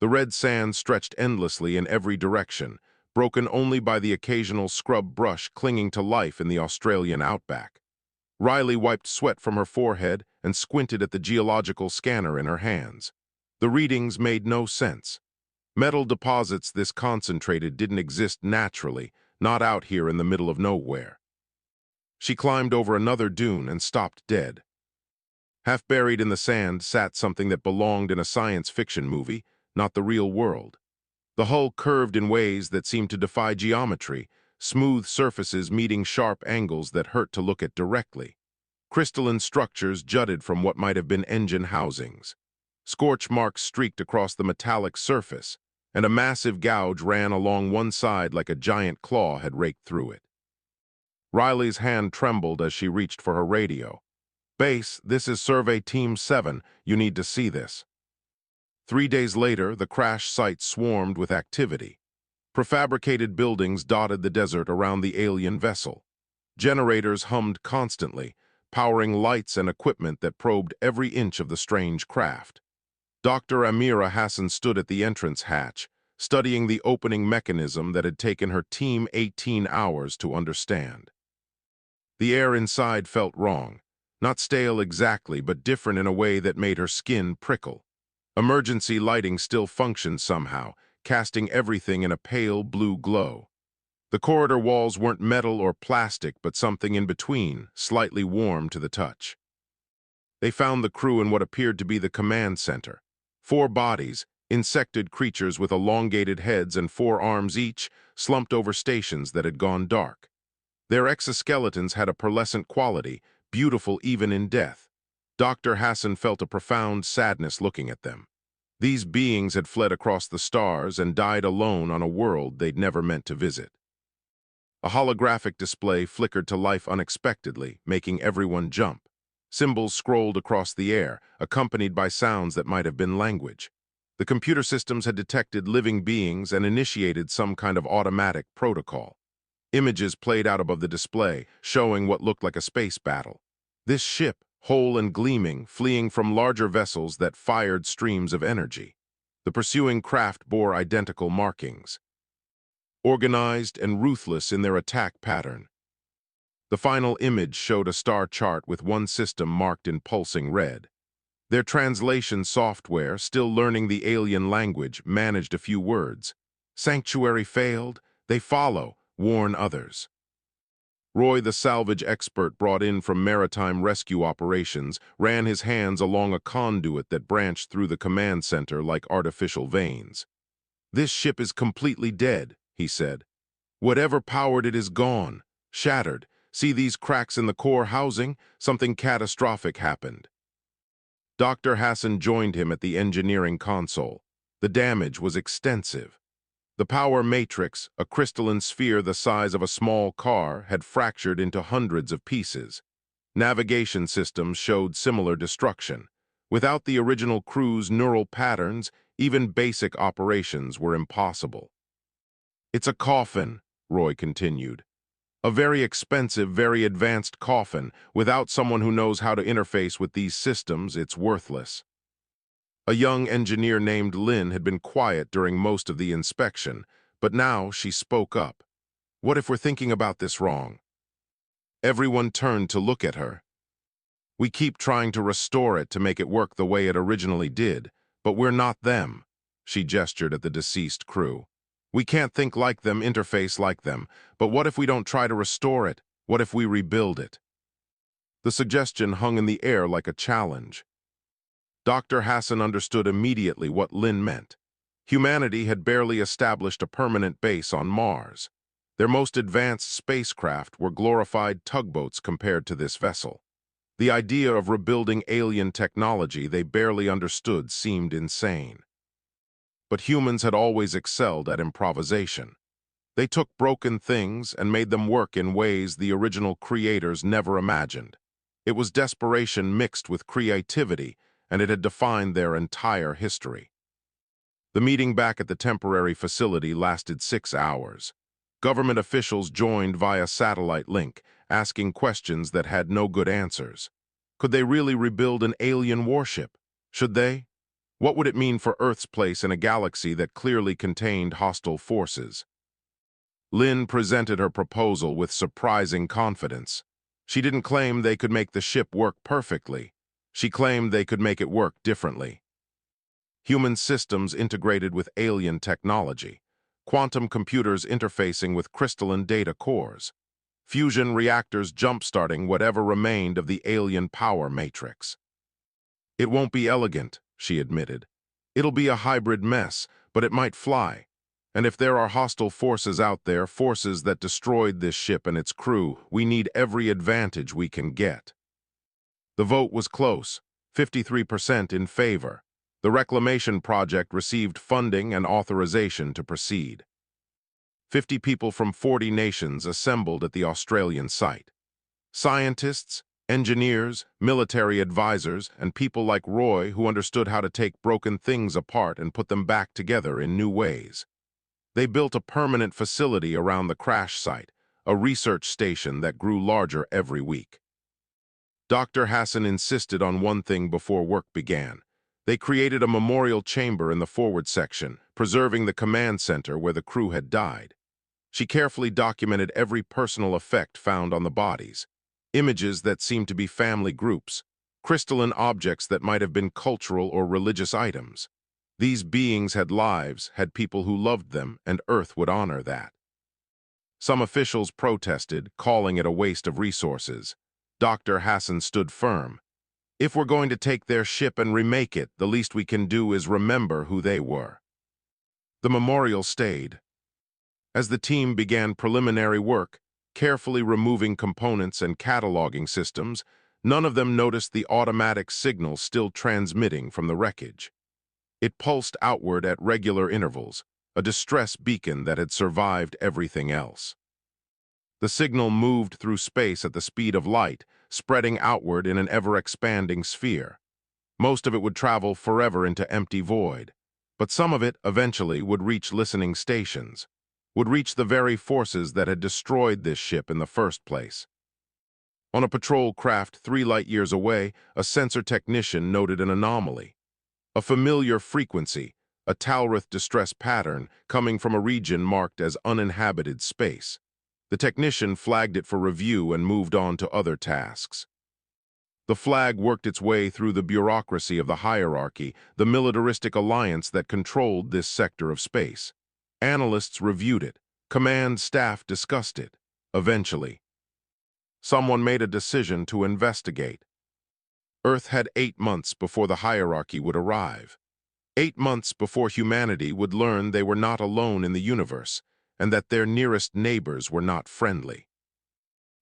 The red sand stretched endlessly in every direction, broken only by the occasional scrub brush clinging to life in the Australian outback. Riley wiped sweat from her forehead and squinted at the geological scanner in her hands. The readings made no sense. Metal deposits this concentrated didn't exist naturally, not out here in the middle of nowhere. She climbed over another dune and stopped dead. Half buried in the sand sat something that belonged in a science fiction movie, not the real world. The hull curved in ways that seemed to defy geometry, smooth surfaces meeting sharp angles that hurt to look at directly. Crystalline structures jutted from what might have been engine housings. Scorch marks streaked across the metallic surface, and a massive gouge ran along one side like a giant claw had raked through it. Riley's hand trembled as she reached for her radio. "Base, this is Survey Team 7. You need to see this." 3 days later, the crash site swarmed with activity. Prefabricated buildings dotted the desert around the alien vessel. Generators hummed constantly, powering lights and equipment that probed every inch of the strange craft. Dr. Amira Hassan stood at the entrance hatch, studying the opening mechanism that had taken her team 18 hours to understand. The air inside felt wrong, not stale exactly, but different in a way that made her skin prickle. Emergency lighting still functioned somehow, casting everything in a pale blue glow. The corridor walls weren't metal or plastic, but something in between, slightly warm to the touch. They found the crew in what appeared to be the command center. 4 bodies, insected creatures with elongated heads and 4 arms each, slumped over stations that had gone dark. Their exoskeletons had a pearlescent quality, beautiful even in death. Dr. Hassan felt a profound sadness looking at them. These beings had fled across the stars and died alone on a world they'd never meant to visit. A holographic display flickered to life unexpectedly, making everyone jump. Symbols scrolled across the air, accompanied by sounds that might have been language. The computer systems had detected living beings and initiated some kind of automatic protocol. Images played out above the display, showing what looked like a space battle. This ship, whole and gleaming, fleeing from larger vessels that fired streams of energy. The pursuing craft bore identical markings, organized and ruthless in their attack pattern. The final image showed a star chart with one system marked in pulsing red. Their translation software, still learning the alien language, managed a few words. "Sanctuary failed. They follow. Warn others." Roy, the salvage expert brought in from maritime rescue operations, ran his hands along a conduit that branched through the command center like artificial veins. "This ship is completely dead," he said. "Whatever powered it is gone, shattered. See these cracks in the core housing? Something catastrophic happened." Dr. Hassan joined him at the engineering console. The damage was extensive. The power matrix, a crystalline sphere the size of a small car, had fractured into hundreds of pieces. Navigation systems showed similar destruction. Without the original crew's neural patterns, even basic operations were impossible. "It's a coffin," Roy continued. "A very expensive, very advanced coffin. Without someone who knows how to interface with these systems, it's worthless." A young engineer named Lynn had been quiet during most of the inspection, but now she spoke up. "What if we're thinking about this wrong?" Everyone turned to look at her. "We keep trying to restore it to make it work the way it originally did, but we're not them." She gestured at the deceased crew. "We can't think like them, interface like them, but what if we don't try to restore it? What if we rebuild it?" The suggestion hung in the air like a challenge. Dr. Hassan understood immediately what Lynn meant. Humanity had barely established a permanent base on Mars. Their most advanced spacecraft were glorified tugboats compared to this vessel. The idea of rebuilding alien technology they barely understood seemed insane. But humans had always excelled at improvisation. They took broken things and made them work in ways the original creators never imagined. It was desperation mixed with creativity, and it had defined their entire history. The meeting back at the temporary facility lasted 6 hours. Government officials joined via satellite link, asking questions that had no good answers. Could they really rebuild an alien warship? Should they? What would it mean for Earth's place in a galaxy that clearly contained hostile forces? Lynn presented her proposal with surprising confidence. She didn't claim they could make the ship work perfectly. She claimed they could make it work differently. Human systems integrated with alien technology. Quantum computers interfacing with crystalline data cores. Fusion reactors jump-starting whatever remained of the alien power matrix. It won't be elegant, she admitted. It'll be a hybrid mess, but it might fly. And if there are hostile forces out there, forces that destroyed this ship and its crew, we need every advantage we can get. The vote was close, 53% in favor. The reclamation project received funding and authorization to proceed. 50 people from 40 nations assembled at the Australian site. Scientists, engineers, military advisors, and people like Roy who understood how to take broken things apart and put them back together in new ways. They built a permanent facility around the crash site, a research station that grew larger every week. Dr. Hassan insisted on one thing before work began. They created a memorial chamber in the forward section, preserving the command center where the crew had died. She carefully documented every personal effect found on the bodies, images that seemed to be family groups, crystalline objects that might have been cultural or religious items. These beings had lives, had people who loved them, and Earth would honor that. Some officials protested, calling it a waste of resources. Dr. Hassan stood firm. If we're going to take their ship and remake it, the least we can do is remember who they were. The memorial stayed. As the team began preliminary work, carefully removing components and cataloging systems, none of them noticed the automatic signal still transmitting from the wreckage. It pulsed outward at regular intervals, a distress beacon that had survived everything else. The signal moved through space at the speed of light, spreading outward in an ever-expanding sphere. Most of it would travel forever into empty void, but some of it eventually would reach listening stations, would reach the very forces that had destroyed this ship in the first place. On a patrol craft 3 light-years away, a sensor technician noted an anomaly. A familiar frequency, a Talrith distress pattern coming from a region marked as uninhabited space. The technician flagged it for review and moved on to other tasks. The flag worked its way through the bureaucracy of the hierarchy, the militaristic alliance that controlled this sector of space. Analysts reviewed it. Command staff discussed it. Eventually, someone made a decision to investigate. Earth had 8 months before the hierarchy would arrive. 8 months before humanity would learn they were not alone in the universe, and that their nearest neighbors were not friendly.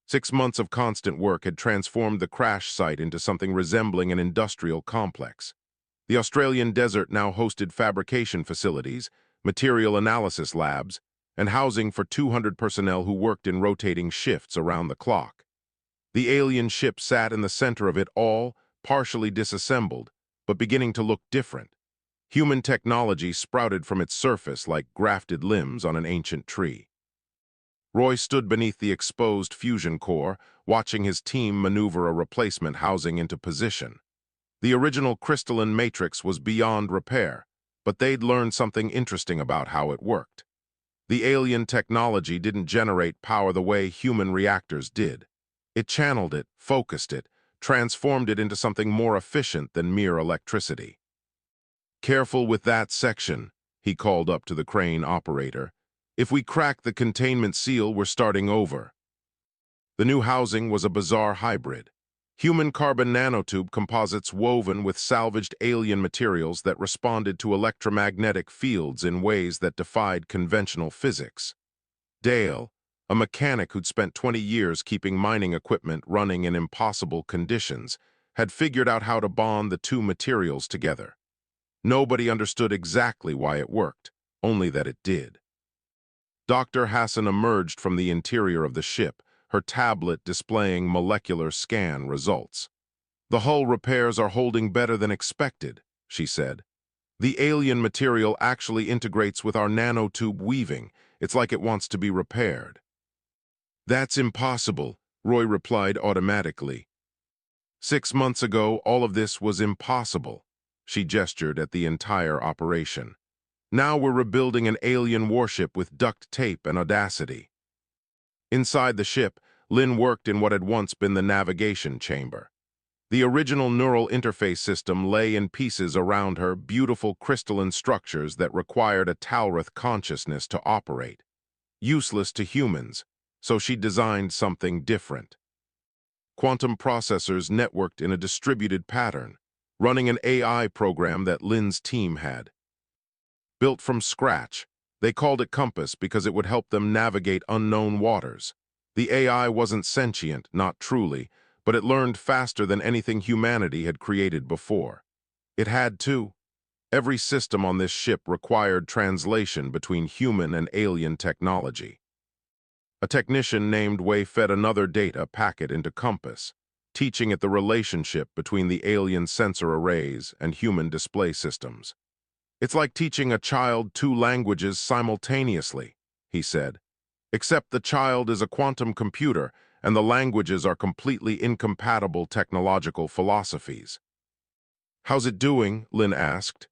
6 months of constant work had transformed the crash site into something resembling an industrial complex. The Australian desert now hosted fabrication facilities, material analysis labs, and housing for 200 personnel who worked in rotating shifts around the clock. The alien ship sat in the center of it all, partially disassembled, but beginning to look different. Human technology sprouted from its surface like grafted limbs on an ancient tree. Roy stood beneath the exposed fusion core, watching his team maneuver a replacement housing into position. The original crystalline matrix was beyond repair, but they'd learned something interesting about how it worked. The alien technology didn't generate power the way human reactors did. It channeled it, focused it, transformed it into something more efficient than mere electricity. "Careful with that section," he called up to the crane operator. "If we crack the containment seal, we're starting over." The new housing was a bizarre hybrid. Human carbon nanotube composites woven with salvaged alien materials that responded to electromagnetic fields in ways that defied conventional physics. Dale, a mechanic who'd spent 20 years keeping mining equipment running in impossible conditions, had figured out how to bond the two materials together. Nobody understood exactly why it worked, only that it did. Dr. Hassan emerged from the interior of the ship, her tablet displaying molecular scan results. "The hull repairs are holding better than expected," she said. "The alien material actually integrates with our nanotube weaving. It's like it wants to be repaired." "That's impossible," Roy replied automatically. 6 months ago, all of this was impossible. She gestured at the entire operation. Now we're rebuilding an alien warship with duct tape and audacity. Inside the ship, Lynn worked in what had once been the navigation chamber. The original neural interface system lay in pieces around her, beautiful crystalline structures that required a Talrith consciousness to operate. Useless to humans, so she designed something different. Quantum processors networked in a distributed pattern, running an AI program that Lynn's team had. Built from scratch, they called it Compass because it would help them navigate unknown waters. The AI wasn't sentient, not truly, but it learned faster than anything humanity had created before. It had to. Every system on this ship required translation between human and alien technology. A technician named Wei fed another data packet into Compass, teaching it the relationship between the alien sensor arrays and human display systems. It's like teaching a child two languages simultaneously, he said, except the child is a quantum computer and the languages are completely incompatible technological philosophies. How's it doing? Lynn asked.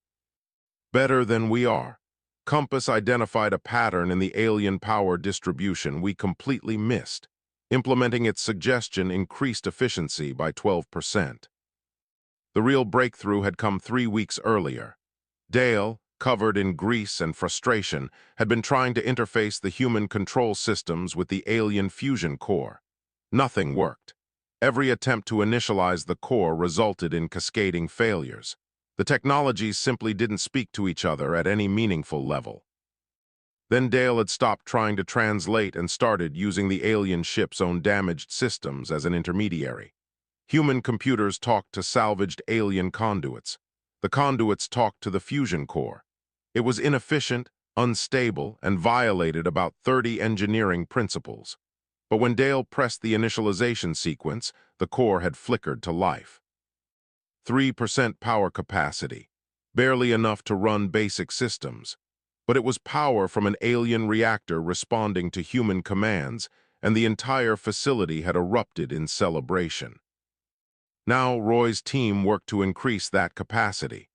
Better than we are. Compass identified a pattern in the alien power distribution we completely missed. Implementing its suggestion increased efficiency by 12%. The real breakthrough had come 3 weeks earlier. Dale, covered in grease and frustration, had been trying to interface the human control systems with the alien fusion core. Nothing worked. Every attempt to initialize the core resulted in cascading failures. The technologies simply didn't speak to each other at any meaningful level. Then Dale had stopped trying to translate and started using the alien ship's own damaged systems as an intermediary. Human computers talked to salvaged alien conduits. The conduits talked to the fusion core. It was inefficient, unstable, and violated about 30 engineering principles. But when Dale pressed the initialization sequence, the core had flickered to life. 3% power capacity, barely enough to run basic systems. But it was power from an alien reactor responding to human commands, and the entire facility had erupted in celebration. Now Roy's team worked to increase that capacity.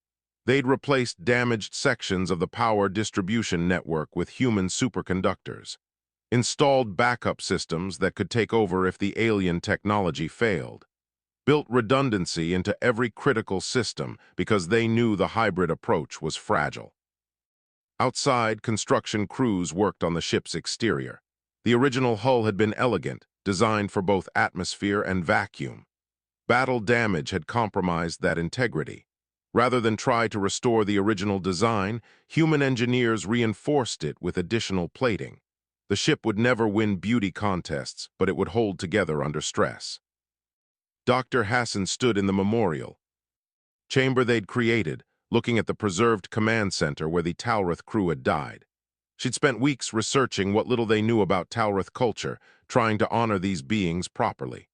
They'd replaced damaged sections of the power distribution network with human superconductors, installed backup systems that could take over if the alien technology failed, built redundancy into every critical system because they knew the hybrid approach was fragile. Outside, construction crews worked on the ship's exterior. The original hull had been elegant, designed for both atmosphere and vacuum. Battle damage had compromised that integrity. Rather than try to restore the original design, human engineers reinforced it with additional plating. The ship would never win beauty contests, but it would hold together under stress. Dr. Hassan stood in the memorial chamber they'd created, looking at the preserved command center where the Talrith crew had died. She'd spent weeks researching what little they knew about Talrith culture, trying to honor these beings properly.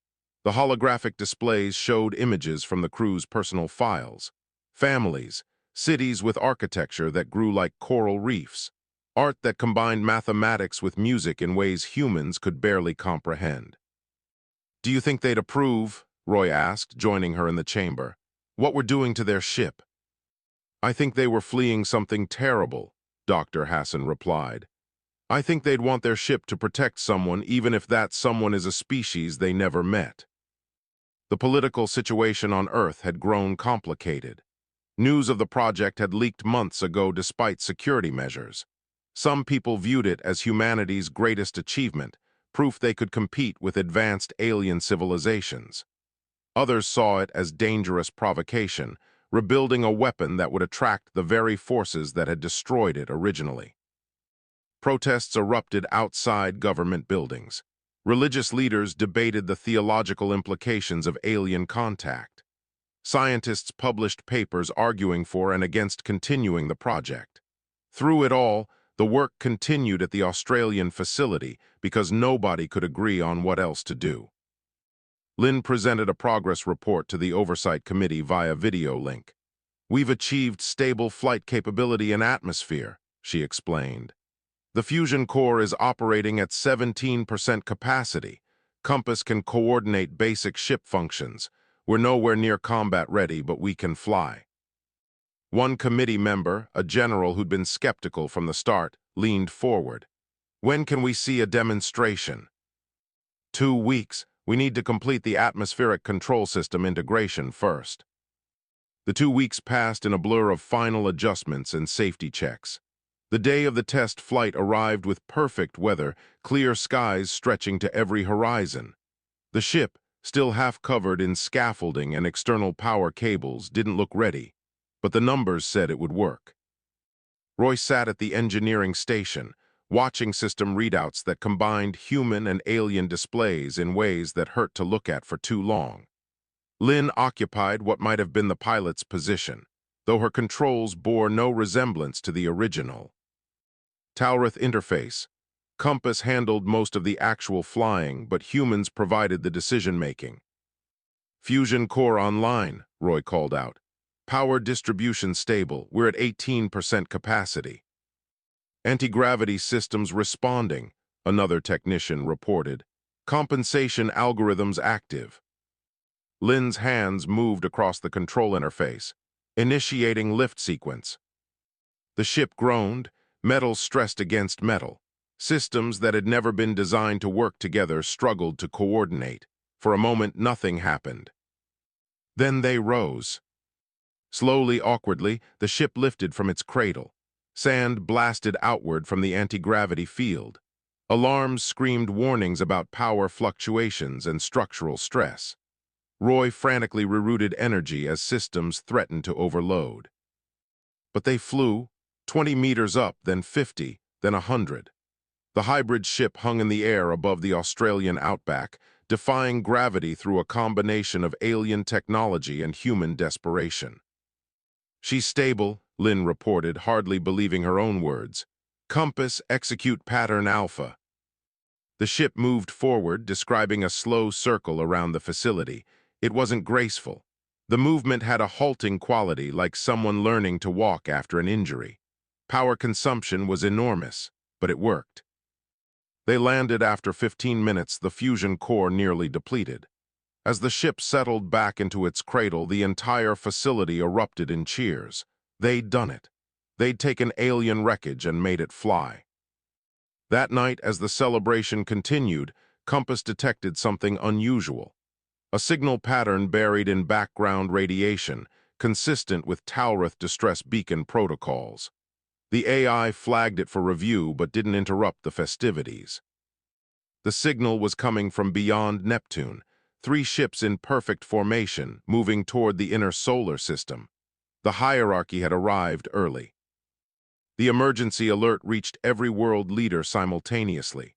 The holographic displays showed images from the crew's personal files. Families, cities with architecture that grew like coral reefs, art that combined mathematics with music in ways humans could barely comprehend. "Do you think they'd approve?" Roy asked, joining her in the chamber. "What we're doing to their ship?" "I think they were fleeing something terrible," Dr. Hassan replied. "I think they'd want their ship to protect someone even if that someone is a species they never met." The political situation on Earth had grown complicated. News of the project had leaked months ago despite security measures. Some people viewed it as humanity's greatest achievement, proof they could compete with advanced alien civilizations. Others saw it as dangerous provocation, rebuilding a weapon that would attract the very forces that had destroyed it originally. Protests erupted outside government buildings. Religious leaders debated the theological implications of alien contact. Scientists published papers arguing for and against continuing the project. Through it all, the work continued at the Australian facility because nobody could agree on what else to do. Lynn presented a progress report to the Oversight Committee via video link. "We've achieved stable flight capability in atmosphere," she explained. "The fusion core is operating at 17% capacity. Compass can coordinate basic ship functions. We're nowhere near combat ready, but we can fly." One committee member, a general who'd been skeptical from the start, leaned forward. When can we see a demonstration? 2 weeks. We need to complete the atmospheric control system integration first. The 2 weeks passed in a blur of final adjustments and safety checks. The day of the test flight arrived with perfect weather, clear skies stretching to every horizon. The ship, still half covered in scaffolding and external power cables, didn't look ready, but the numbers said it would work. Roy sat at the engineering station, watching system readouts that combined human and alien displays in ways that hurt to look at for too long. Lynn occupied what might have been the pilot's position, though her controls bore no resemblance to the original. Talrith interface. Compass handled most of the actual flying, but humans provided the decision-making. Fusion core online, Roy called out. Power distribution stable. We're at 18% capacity. Anti-gravity systems responding, another technician reported. Compensation algorithms active. Lynn's hands moved across the control interface, initiating lift sequence. The ship groaned, metal stressed against metal. Systems that had never been designed to work together struggled to coordinate. For a moment, nothing happened. Then they rose. Slowly, awkwardly, the ship lifted from its cradle. Sand blasted outward from the anti-gravity field. Alarms screamed warnings about power fluctuations and structural stress. Roy frantically rerouted energy as systems threatened to overload. But they flew, 20 meters up, then 50, then 100. The hybrid ship hung in the air above the Australian outback, defying gravity through a combination of alien technology and human desperation. She's stable, Lynn reported, hardly believing her own words. Compass, execute pattern alpha. The ship moved forward, describing a slow circle around the facility. It wasn't graceful. The movement had a halting quality, like someone learning to walk after an injury. Power consumption was enormous, but it worked. They landed after 15 minutes, the fusion core nearly depleted. As the ship settled back into its cradle, the entire facility erupted in cheers. They'd done it. They'd taken alien wreckage and made it fly. That night, as the celebration continued, Compass detected something unusual. A signal pattern buried in background radiation, consistent with Talrith distress beacon protocols. The AI flagged it for review but didn't interrupt the festivities. The signal was coming from beyond Neptune, 3 ships in perfect formation, moving toward the inner solar system. The hierarchy had arrived early. The emergency alert reached every world leader simultaneously.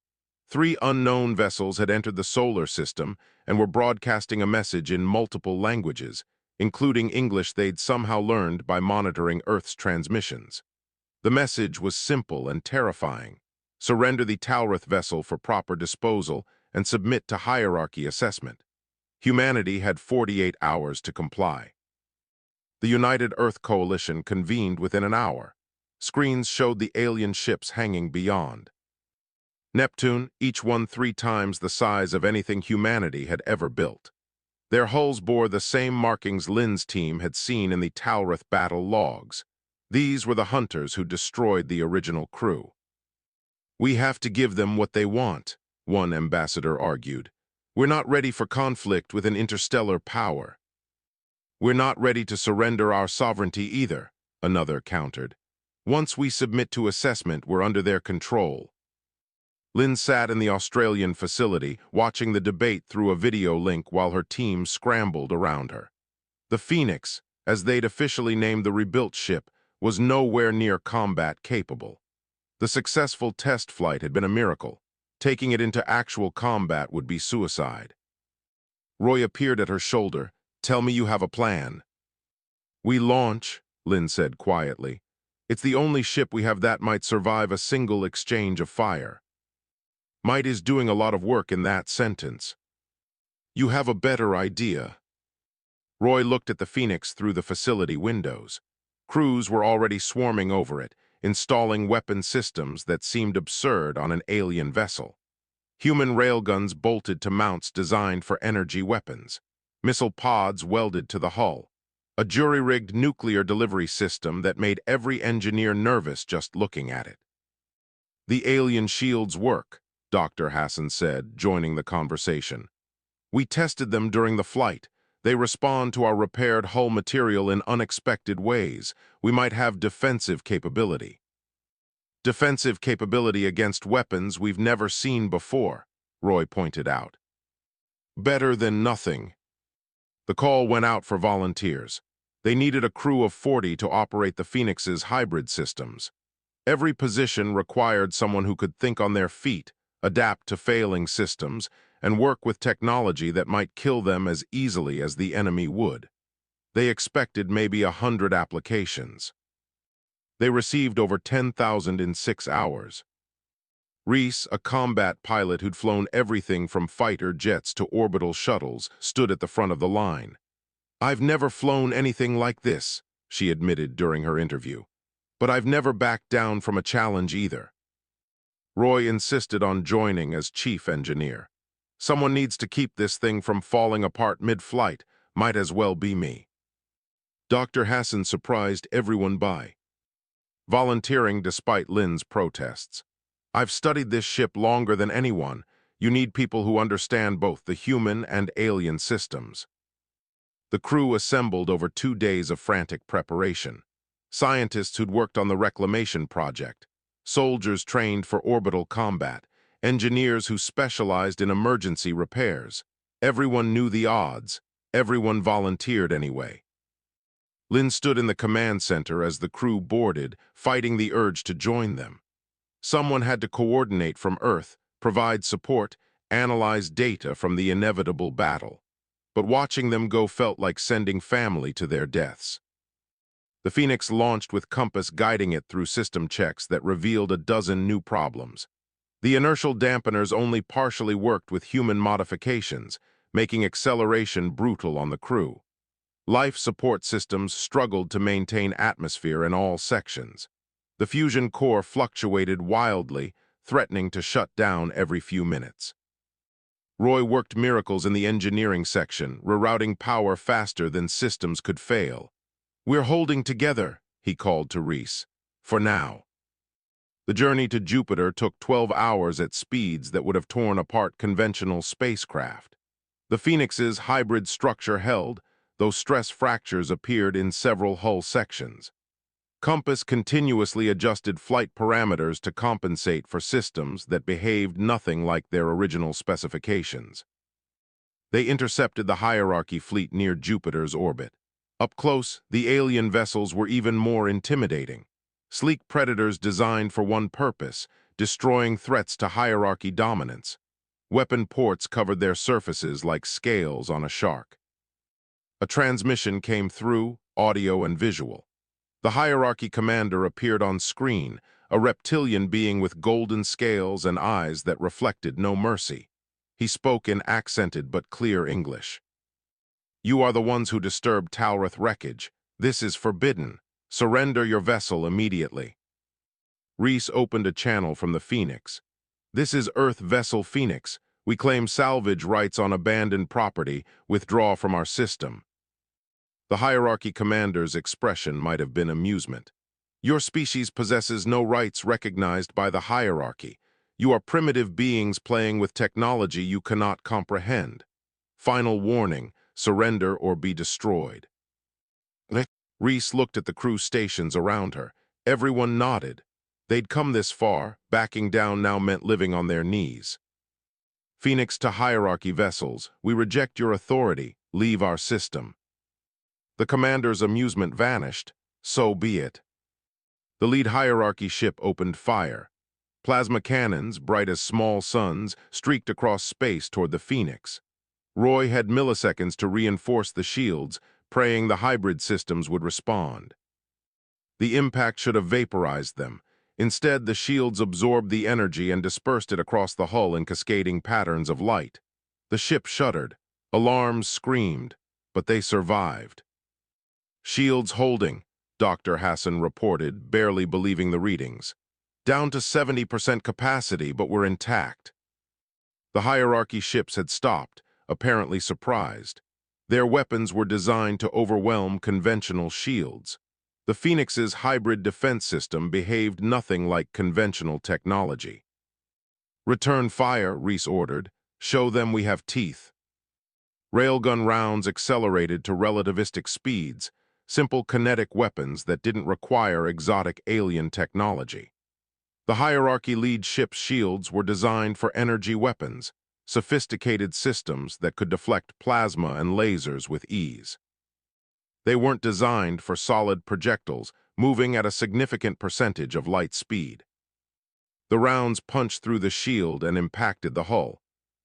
3 unknown vessels had entered the solar system and were broadcasting a message in multiple languages, including English they'd somehow learned by monitoring Earth's transmissions. The message was simple and terrifying. Surrender the Talrith vessel for proper disposal and submit to hierarchy assessment. Humanity had 48 hours to comply. The United Earth Coalition convened within an hour. Screens showed the alien ships hanging beyond. Neptune, each one 3 times the size of anything humanity had ever built. Their hulls bore the same markings Lynn's team had seen in the Talrith battle logs. These were the hunters who destroyed the original crew. We have to give them what they want, one ambassador argued. We're not ready for conflict with an interstellar power. We're not ready to surrender our sovereignty either, another countered. Once we submit to assessment, we're under their control. Lynn sat in the Australian facility, watching the debate through a video link while her team scrambled around her. The Phoenix, as they'd officially named the rebuilt ship, was nowhere near combat capable. The successful test flight had been a miracle. Taking it into actual combat would be suicide. Roy appeared at her shoulder. Tell me you have a plan. We launch, Lynn said quietly. It's the only ship we have that might survive a single exchange of fire. Might is doing a lot of work in that sentence. You have a better idea. Roy looked at the Phoenix through the facility windows. Crews were already swarming over it, installing weapon systems that seemed absurd on an alien vessel. Human railguns bolted to mounts designed for energy weapons. Missile pods welded to the hull. a jury-rigged nuclear delivery system that made every engineer nervous just looking at it. The alien shields work, Dr. Hassan said, joining the conversation. We tested them during the flight. They respond to our repaired hull material in unexpected ways. We might have defensive capability. Defensive capability against weapons we've never seen before, Roy pointed out. Better than nothing. The call went out for volunteers. They needed a crew of 40 to operate the Phoenix's hybrid systems. Every position required someone who could think on their feet, adapt to failing systems, and work with technology that might kill them as easily as the enemy would. They expected maybe 100 applications. They received over 10,000 in 6 hours. Reese, a combat pilot who'd flown everything from fighter jets to orbital shuttles, stood at the front of the line. I've never flown anything like this, she admitted during her interview. But I've never backed down from a challenge either. Roy insisted on joining as chief engineer. Someone needs to keep this thing from falling apart mid-flight. Might as well be me. Dr. Hassan surprised everyone by volunteering despite Lynn's protests. I've studied this ship longer than anyone. You need people who understand both the human and alien systems. The crew assembled over 2 days of frantic preparation. Scientists who'd worked on the reclamation project, soldiers trained for orbital combat, engineers who specialized in emergency repairs. Everyone knew the odds. Everyone volunteered anyway. Lynn stood in the command center as the crew boarded, fighting the urge to join them. Someone had to coordinate from Earth, provide support, analyze data from the inevitable battle. But watching them go felt like sending family to their deaths. The Phoenix launched with Compass guiding it through system checks that revealed a dozen new problems. The inertial dampeners only partially worked with human modifications, making acceleration brutal on the crew. Life support systems struggled to maintain atmosphere in all sections. The fusion core fluctuated wildly, threatening to shut down every few minutes. Roy worked miracles in the engineering section, rerouting power faster than systems could fail. We're holding together, he called to Reese. For now. The journey to Jupiter took 12 hours at speeds that would have torn apart conventional spacecraft. The Phoenix's hybrid structure held, though stress fractures appeared in several hull sections. Compass continuously adjusted flight parameters to compensate for systems that behaved nothing like their original specifications. They intercepted the hierarchy fleet near Jupiter's orbit. Up close, the alien vessels were even more intimidating. Sleek predators designed for one purpose, destroying threats to hierarchy dominance. Weapon ports covered their surfaces like scales on a shark. A transmission came through, audio and visual. The hierarchy commander appeared on screen, a reptilian being with golden scales and eyes that reflected no mercy. He spoke in accented but clear English. You are the ones who disturbed Talrith wreckage. This is forbidden. Surrender your vessel immediately. Reese opened a channel from the Phoenix. This is Earth Vessel Phoenix. We claim salvage rights on abandoned property. Withdraw from our system. The hierarchy commander's expression might have been amusement. Your species possesses no rights recognized by the hierarchy. You are primitive beings playing with technology you cannot comprehend. Final warning, surrender or be destroyed. Reese looked at the crew stations around her. Everyone nodded. They'd come this far, backing down now meant living on their knees. Phoenix to hierarchy vessels, we reject your authority, leave our system. The commander's amusement vanished. So be it. The lead hierarchy ship opened fire. Plasma cannons, bright as small suns, streaked across space toward the Phoenix. Roy had milliseconds to reinforce the shields, praying the hybrid systems would respond. The impact should have vaporized them. Instead, the shields absorbed the energy and dispersed it across the hull in cascading patterns of light. The ship shuddered. Alarms screamed, but they survived. Shields holding, Dr. Hassan reported, barely believing the readings. Down to 70% capacity, but were intact. The hierarchy ships had stopped, apparently surprised. Their weapons were designed to overwhelm conventional shields. The Phoenix's hybrid defense system behaved nothing like conventional technology. "Return fire," Reese ordered. "Show them we have teeth." Railgun rounds accelerated to relativistic speeds, simple kinetic weapons that didn't require exotic alien technology. The hierarchy lead ship's shields were designed for energy weapons, sophisticated systems that could deflect plasma and lasers with ease. They weren't designed for solid projectiles, moving at a significant percentage of light speed. The rounds punched through the shield and impacted the hull.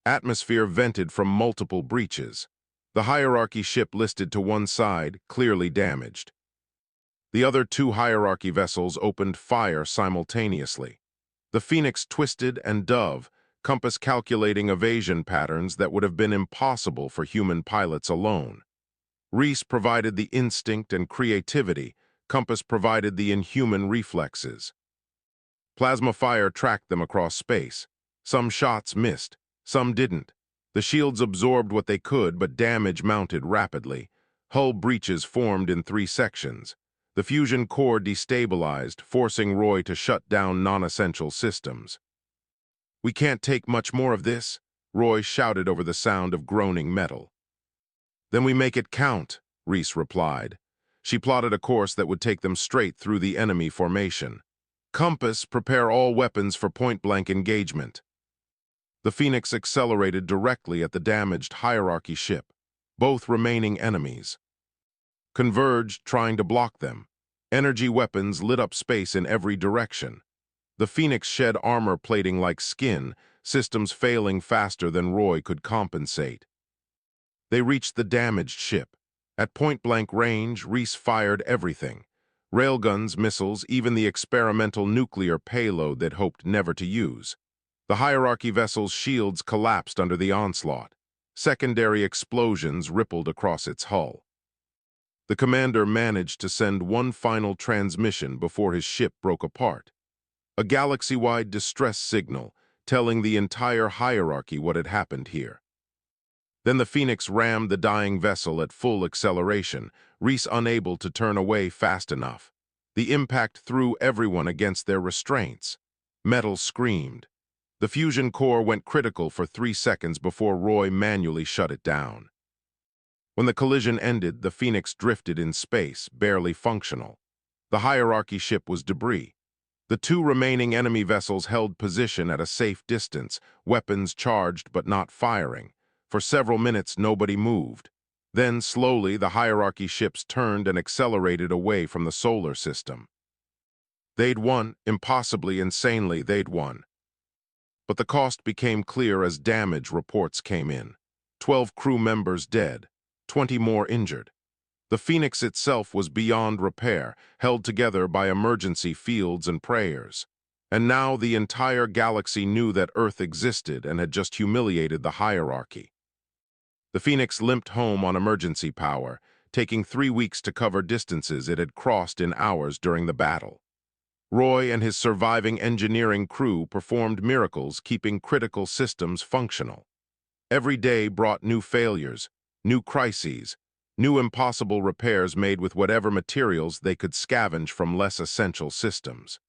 Atmosphere vented from multiple breaches. The hierarchy ship listed to one side, clearly damaged. The other two hierarchy vessels opened fire simultaneously. The Phoenix twisted and dove, compass calculating evasion patterns that would have been impossible for human pilots alone. Reese provided the instinct and creativity, Compass provided the inhuman reflexes. Plasma fire tracked them across space. Some shots missed, some didn't. The shields absorbed what they could, but damage mounted rapidly. Hull breaches formed in 3 sections. The fusion core destabilized, forcing Roy to shut down non-essential systems. "We can't take much more of this," Roy shouted over the sound of groaning metal. "Then we make it count," Reese replied. She plotted a course that would take them straight through the enemy formation. "Compass, prepare all weapons for point-blank engagement." The Phoenix accelerated directly at the damaged hierarchy ship, both remaining enemies. Converged, trying to block them. Energy weapons lit up space in every direction. The Phoenix shed armor plating like skin, systems failing faster than Roy could compensate. They reached the damaged ship. At point-blank range, Reese fired everything. Railguns, missiles, even the experimental nuclear payload they'd hoped never to use. The hierarchy vessel's shields collapsed under the onslaught. Secondary explosions rippled across its hull. The commander managed to send one final transmission before his ship broke apart. A galaxy-wide distress signal telling the entire hierarchy what had happened here. Then the Phoenix rammed the dying vessel at full acceleration, Reese unable to turn away fast enough. The impact threw everyone against their restraints. Metal screamed. The fusion core went critical for 3 seconds before Roy manually shut it down. When the collision ended, the Phoenix drifted in space, barely functional. The hierarchy ship was debris. The 2 remaining enemy vessels held position at a safe distance, weapons charged but not firing. For several minutes, nobody moved. Then, slowly, the hierarchy ships turned and accelerated away from the solar system. They'd won, impossibly, insanely, they'd won. But the cost became clear as damage reports came in. 12 crew members dead, 20 more injured. The Phoenix itself was beyond repair, held together by emergency fields and prayers. And now the entire galaxy knew that Earth existed and had just humiliated the hierarchy. The Phoenix limped home on emergency power, taking 3 weeks to cover distances it had crossed in hours during the battle. Roy and his surviving engineering crew performed miracles, keeping critical systems functional. Every day brought new failures, new crises, new impossible repairs made with whatever materials they could scavenge from less essential systems.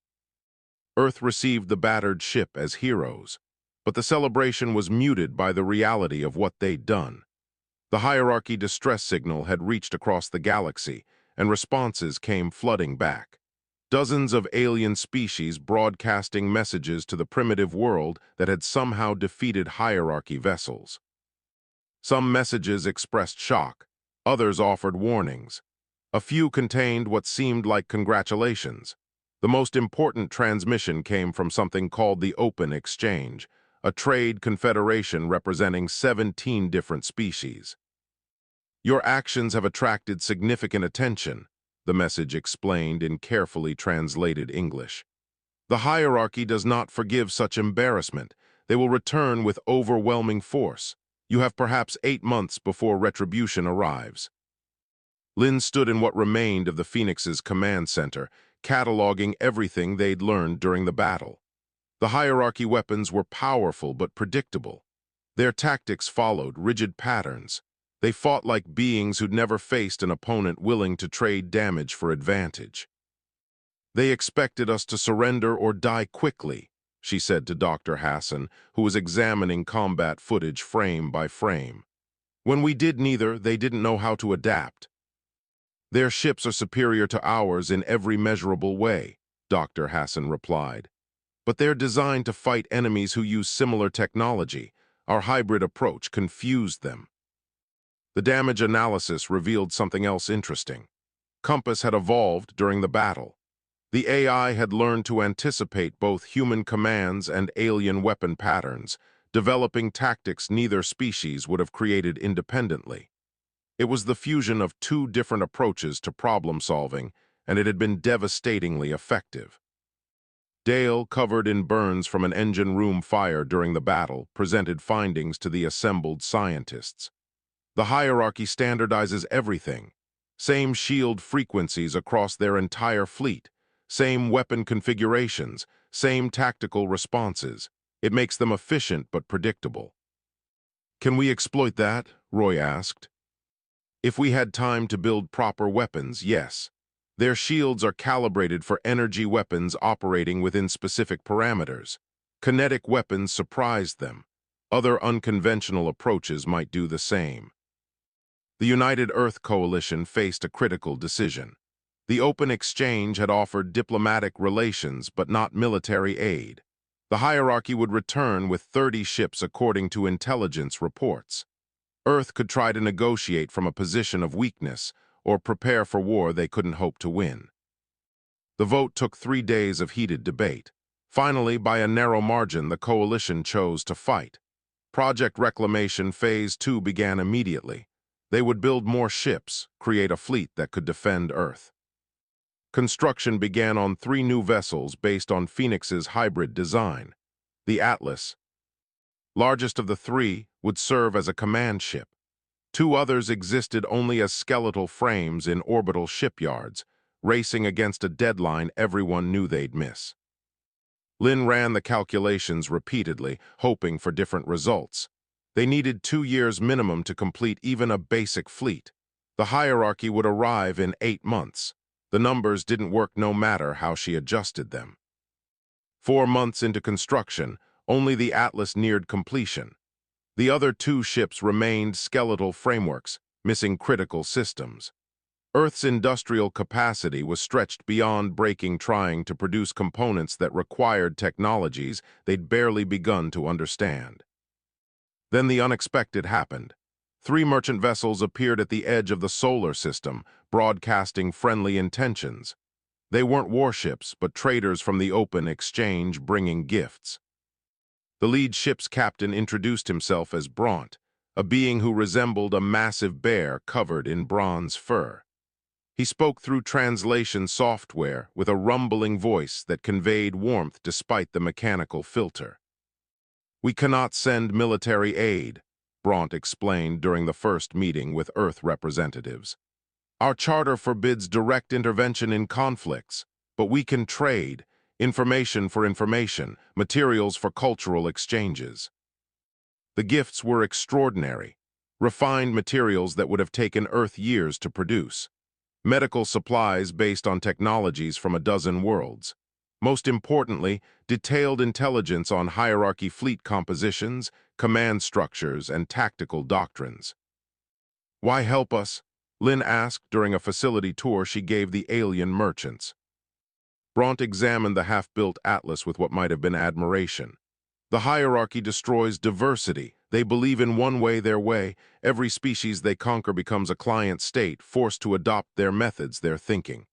Earth received the battered ship as heroes, but the celebration was muted by the reality of what they'd done. The hierarchy distress signal had reached across the galaxy, and responses came flooding back. Dozens of alien species broadcasting messages to the primitive world that had somehow defeated hierarchy vessels. Some messages expressed shock, others offered warnings. A few contained what seemed like congratulations. The most important transmission came from something called the Open Exchange, a trade confederation representing 17 different species. "Your actions have attracted significant attention," the message explained in carefully translated English. "The hierarchy does not forgive such embarrassment. They will return with overwhelming force. You have perhaps 8 months before retribution arrives." Lynn stood in what remained of the Phoenix's command center, cataloging everything they'd learned during the battle. The hierarchy weapons were powerful but predictable. Their tactics followed rigid patterns. They fought like beings who'd never faced an opponent willing to trade damage for advantage. "They expected us to surrender or die quickly," she said to Dr. Hassan, who was examining combat footage frame by frame. "When we did neither, they didn't know how to adapt." "Their ships are superior to ours in every measurable way," Dr. Hassan replied. "But they're designed to fight enemies who use similar technology. Our hybrid approach confused them." The damage analysis revealed something else interesting. Compass had evolved during the battle. The AI had learned to anticipate both human commands and alien weapon patterns, developing tactics neither species would have created independently. It was the fusion of two different approaches to problem solving, and it had been devastatingly effective. Dale, covered in burns from an engine room fire during the battle, presented findings to the assembled scientists. "The hierarchy standardizes everything. Same shield frequencies across their entire fleet, same weapon configurations, same tactical responses. It makes them efficient but predictable." "Can we exploit that?" Roy asked. "If we had time to build proper weapons, yes. Their shields are calibrated for energy weapons operating within specific parameters. Kinetic weapons surprised them. Other unconventional approaches might do the same." The United Earth Coalition faced a critical decision. The open exchange had offered diplomatic relations but not military aid. The hierarchy would return with 30 ships according to intelligence reports. Earth could try to negotiate from a position of weakness or prepare for war they couldn't hope to win. The vote took 3 days of heated debate. Finally, by a narrow margin, the coalition chose to fight. Project Reclamation Phase 2 began immediately. They would build more ships, create a fleet that could defend Earth. Construction began on 3 new vessels based on Phoenix's hybrid design. The Atlas, largest of the 3, would serve as a command ship. 2 others existed only as skeletal frames in orbital shipyards, racing against a deadline everyone knew they'd miss. Lynn ran the calculations repeatedly, hoping for different results. They needed 2 years minimum to complete even a basic fleet. The hierarchy would arrive in 8 months. The numbers didn't work no matter how she adjusted them. 4 months into construction, only the Atlas neared completion. The other 2 ships remained skeletal frameworks, missing critical systems. Earth's industrial capacity was stretched beyond breaking trying to produce components that required technologies they'd barely begun to understand. Then the unexpected happened. 3 merchant vessels appeared at the edge of the solar system, broadcasting friendly intentions. They weren't warships, but traders from the open exchange bringing gifts. The lead ship's captain introduced himself as Bront, a being who resembled a massive bear covered in bronze fur. He spoke through translation software with a rumbling voice that conveyed warmth despite the mechanical filter. "We cannot send military aid," Bront explained during the first meeting with Earth representatives. "Our charter forbids direct intervention in conflicts, but we can trade, information for information, materials for cultural exchanges." The gifts were extraordinary, refined materials that would have taken Earth years to produce, medical supplies based on technologies from a dozen worlds. Most importantly, detailed intelligence on hierarchy fleet compositions, command structures, and tactical doctrines. "Why help us?" Lynn asked during a facility tour she gave the alien merchants. Bront examined the half-built Atlas with what might have been admiration. "The hierarchy destroys diversity. They believe in one way their way. Every species they conquer becomes a client state, forced to adopt their methods, their thinking."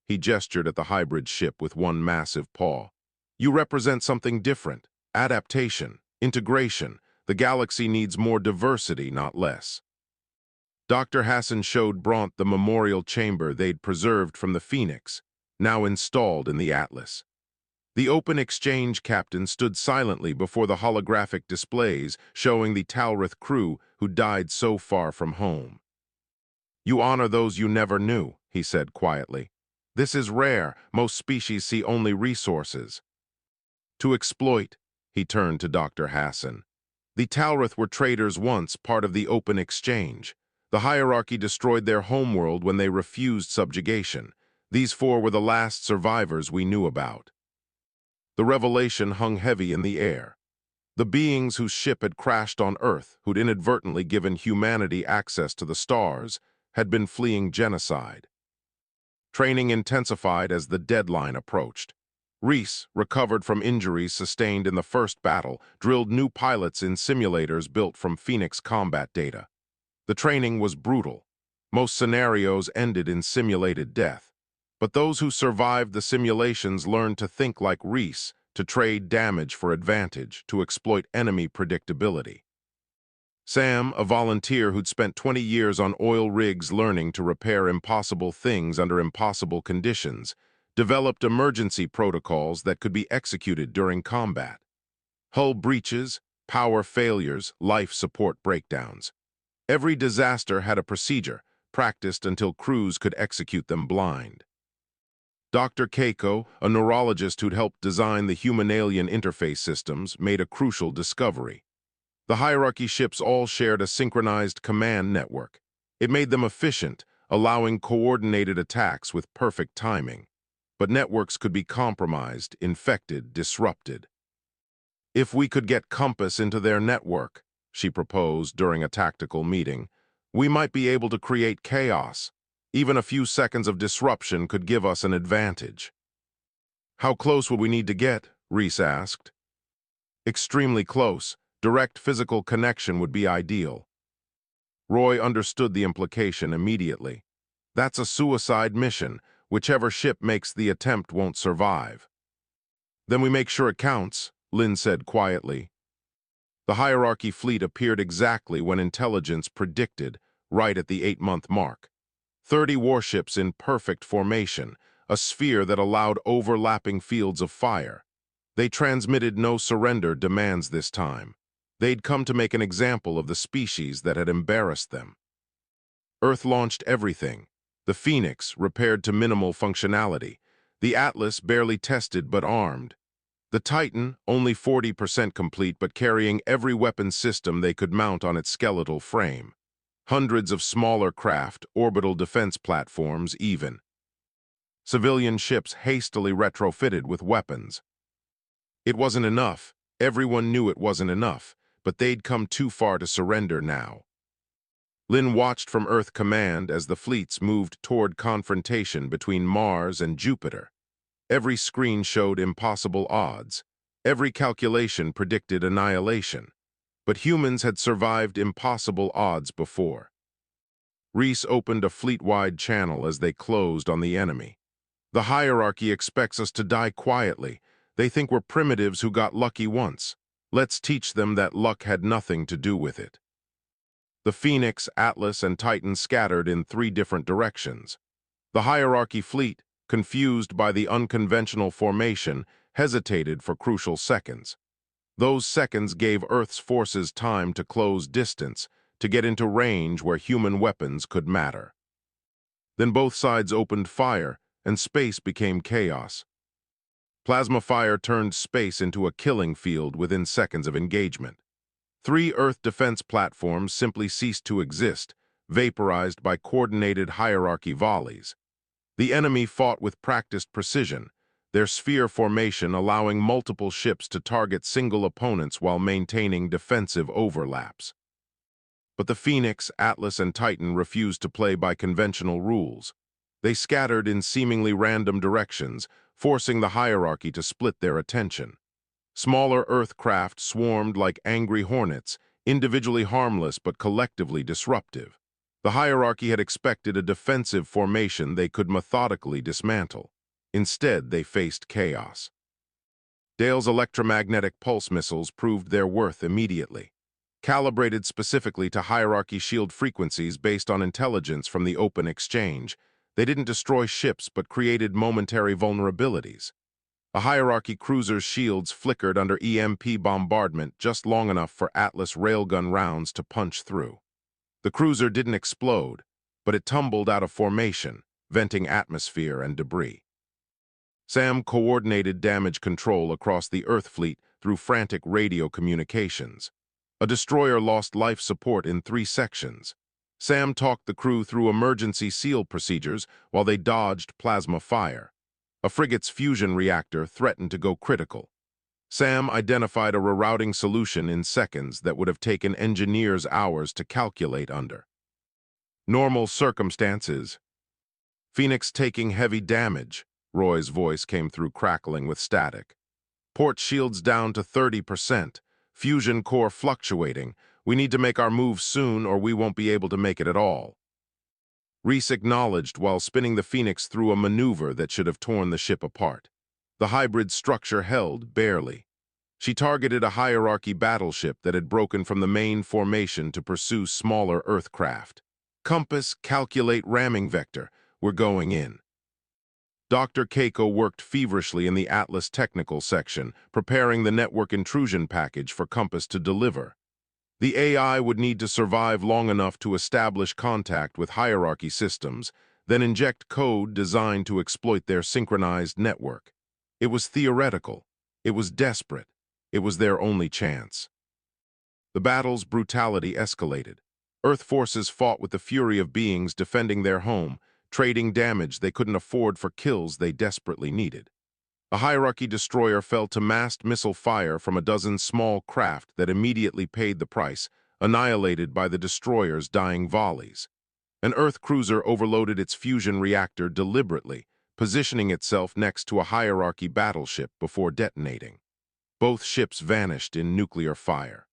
He gestured at the hybrid ship with one massive paw. "You represent something different. Adaptation, integration. The galaxy needs more diversity, not less." Dr. Hassan showed Bront the memorial chamber they'd preserved from the Phoenix, now installed in the Atlas. The open exchange captain stood silently before the holographic displays showing the Talrith crew who died so far from home. "You honor those you never knew," he said quietly. "This is rare. Most species see only resources to exploit." He turned to Dr. Hassan. "The Talrith were traders once, part of the open exchange. The hierarchy destroyed their homeworld when they refused subjugation. These four were the last survivors we knew about. The revelation hung heavy in the air. The beings whose ship had crashed on Earth, who'd inadvertently given humanity access to the stars, had been fleeing genocide. Training intensified as the deadline approached. Reese, recovered from injuries sustained in the first battle, drilled new pilots in simulators built from Phoenix combat data. The training was brutal. Most scenarios ended in simulated death. But those who survived the simulations learned to think like Reese, to trade damage for advantage, to exploit enemy predictability. Sam, a volunteer who'd spent 20 years on oil rigs learning to repair impossible things under impossible conditions, developed emergency protocols that could be executed during combat. Hull breaches, power failures, life support breakdowns. Every disaster had a procedure, practiced until crews could execute them blind. Dr. Keiko, a neurologist who'd helped design the human-alien interface systems, made a crucial discovery. The hierarchy ships all shared a synchronized command network. It made them efficient, allowing coordinated attacks with perfect timing. But networks could be compromised, infected, disrupted. If we could get Compass into their network, she proposed during a tactical meeting, we might be able to create chaos. Even a few seconds of disruption could give us an advantage. How close would we need to get? Reese asked. Extremely close. Direct physical connection would be ideal. Roy understood the implication immediately. That's a suicide mission. Whichever ship makes the attempt won't survive. Then we make sure it counts, Lynn said quietly. The hierarchy fleet appeared exactly when intelligence predicted, right at the 8-month mark. 30 warships in perfect formation, a sphere that allowed overlapping fields of fire. They transmitted no surrender demands this time. They'd come to make an example of the species that had embarrassed them. Earth launched everything. The Phoenix, repaired to minimal functionality. The Atlas, barely tested but armed. The Titan, only 40% complete but carrying every weapon system they could mount on its skeletal frame. Hundreds of smaller craft, orbital defense platforms even. Civilian ships hastily retrofitted with weapons. It wasn't enough. Everyone knew it wasn't enough, but they'd come too far to surrender now. Lynn watched from Earth Command as the fleets moved toward confrontation between Mars and Jupiter. Every screen showed impossible odds. Every calculation predicted annihilation. But humans had survived impossible odds before. Reese opened a fleet-wide channel as they closed on the enemy. The hierarchy expects us to die quietly. They think we're primitives who got lucky once. Let's teach them that luck had nothing to do with it. The Phoenix, Atlas, and Titan scattered in 3 different directions. The hierarchy fleet, confused by the unconventional formation, hesitated for crucial seconds. Those seconds gave Earth's forces time to close distance, to get into range where human weapons could matter. Then both sides opened fire, and space became chaos. Plasma fire turned space into a killing field within seconds of engagement. 3 Earth defense platforms simply ceased to exist, vaporized by coordinated hierarchy volleys. The enemy fought with practiced precision, their sphere formation allowing multiple ships to target single opponents while maintaining defensive overlaps. But the Phoenix, Atlas, and Titan refused to play by conventional rules. They scattered in seemingly random directions, forcing the hierarchy to split their attention. Smaller Earth craft swarmed like angry hornets, individually harmless but collectively disruptive. The hierarchy had expected a defensive formation they could methodically dismantle. Instead, they faced chaos. Dale's electromagnetic pulse missiles proved their worth immediately. Calibrated specifically to hierarchy shield frequencies based on intelligence from the open exchange, they didn't destroy ships but created momentary vulnerabilities. A hierarchy cruiser's shields flickered under EMP bombardment just long enough for Atlas railgun rounds to punch through. The cruiser didn't explode, but it tumbled out of formation, venting atmosphere and debris. Sam coordinated damage control across the Earth fleet through frantic radio communications. A destroyer lost life support in 3 sections. Sam talked the crew through emergency seal procedures while they dodged plasma fire. A frigate's fusion reactor threatened to go critical. Sam identified a rerouting solution in seconds that would have taken engineers hours to calculate under normal circumstances. Phoenix taking heavy damage, Roy's voice came through crackling with static. Port shields down to 30%, fusion core fluctuating. We need to make our move soon or we won't be able to make it at all. Reese acknowledged while spinning the Phoenix through a maneuver that should have torn the ship apart. The hybrid structure held, barely. She targeted a hierarchy battleship that had broken from the main formation to pursue smaller Earth craft. Compass, calculate ramming vector. We're going in. Dr. Keiko worked feverishly in the Atlas technical section, preparing the network intrusion package for Compass to deliver. The AI would need to survive long enough to establish contact with hierarchy systems, then inject code designed to exploit their synchronized network. It was theoretical. It was desperate. It was their only chance. The battle's brutality escalated. Earth forces fought with the fury of beings defending their home, trading damage they couldn't afford for kills they desperately needed. A hierarchy destroyer fell to massed missile fire from a dozen small craft that immediately paid the price, annihilated by the destroyer's dying volleys. An Earth cruiser overloaded its fusion reactor deliberately, positioning itself next to a hierarchy battleship before detonating. Both ships vanished in nuclear fire.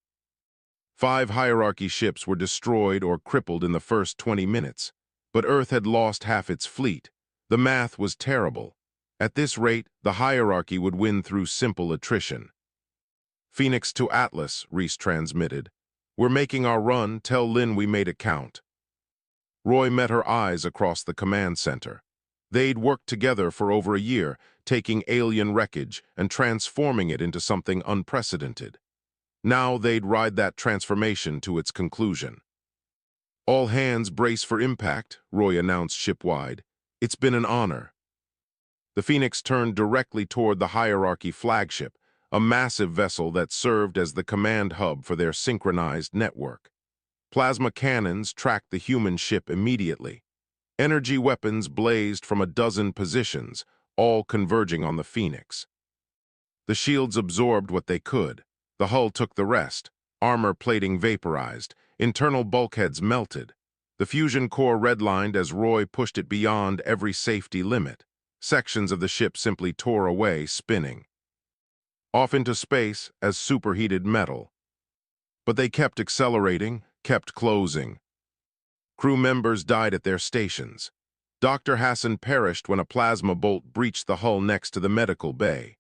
5 hierarchy ships were destroyed or crippled in the first 20 minutes, but Earth had lost half its fleet. The math was terrible. At this rate, the hierarchy would win through simple attrition. Phoenix to Atlas, Reese transmitted. We're making our run. Tell Lynn we made it count. Roy met her eyes across the command center. They'd worked together for over a year, taking alien wreckage and transforming it into something unprecedented. Now they'd ride that transformation to its conclusion. All hands brace for impact, Roy announced shipwide. It's been an honor. The Phoenix turned directly toward the hierarchy flagship, a massive vessel that served as the command hub for their synchronized network. Plasma cannons tracked the human ship immediately. Energy weapons blazed from a dozen positions, all converging on the Phoenix. The shields absorbed what they could. The hull took the rest. Armor plating vaporized. Internal bulkheads melted. The fusion core redlined as Roy pushed it beyond every safety limit. Sections of the ship simply tore away, spinning off into space as superheated metal. But they kept accelerating, kept closing. Crew members died at their stations. Dr. Hassan perished when a plasma bolt breached the hull next to the medical bay.